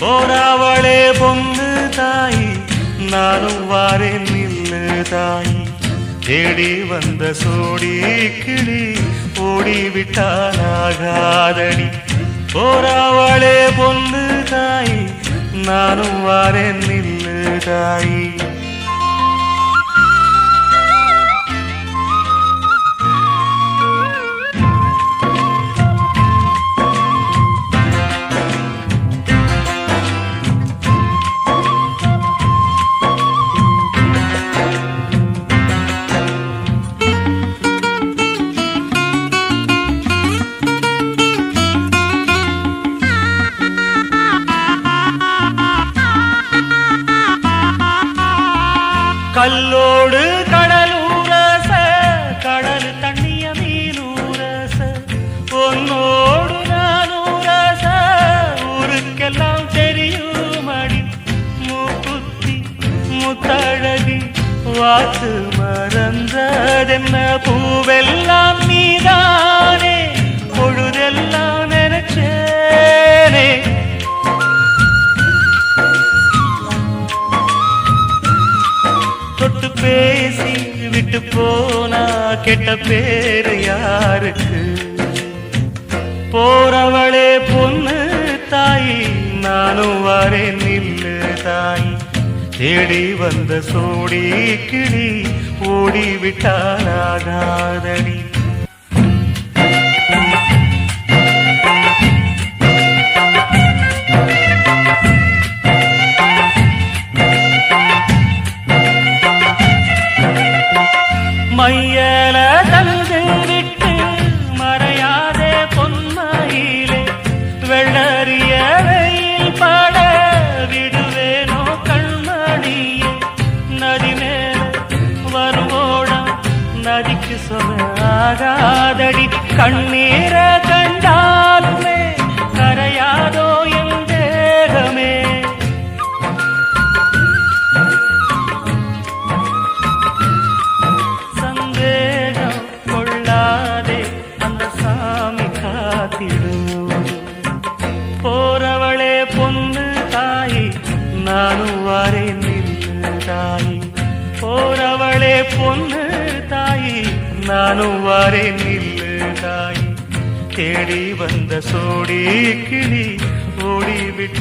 போராவளே பொண்ணு தாயி நானும் வாரேன் நில்லு தாயி தேடி வந்த சோடி கிளி ஓடிவிட்டானாகாதடி போராவளே பொண்ணு தாயி நானும் வாரேன் நில்லு தாயி கல்லோடு கடலூரச கடல் தண்ணிய மீனூரச பொன்னோடு நானூரச ஊருக்கெல்லாம் தெரியுமடி மூக்குத்தி முத்தழகி வாத்து மறந்ததென்ன பூவெல்லாம் நீதானே பொழுதெல்லாம் நினைச்சேனே தொட்டு பேசி விட்டு போனா கெட்ட பேரு யாருக்கு போறவளே பொண்ணு தாயி நானும் வாரேன் நில்லு தாயி தேடி வந்த சோடி கிளி ஓடிவிட்டானாகாதடி மையல தழுது விட்டு மறையாதே பொன்மையிலே வெள்ளறிய வெயில் பட விடுவேனோ கண்மணியே நதி மேல வருவோடம் நதிக்கு சொல்லாகாதடி கண்ணீர கண்டாலுமே கரையாதோ என் தேகமே போறவளே பொண்ணு தாயி நானும் வாரேன் நில்லு தாயி போறவளே பொண்ணு தாயி நானும் வாரேன் நில்லு தாயி தேடி வந்த சோடி கிளி ஓடிவிட்டாலாகாதடி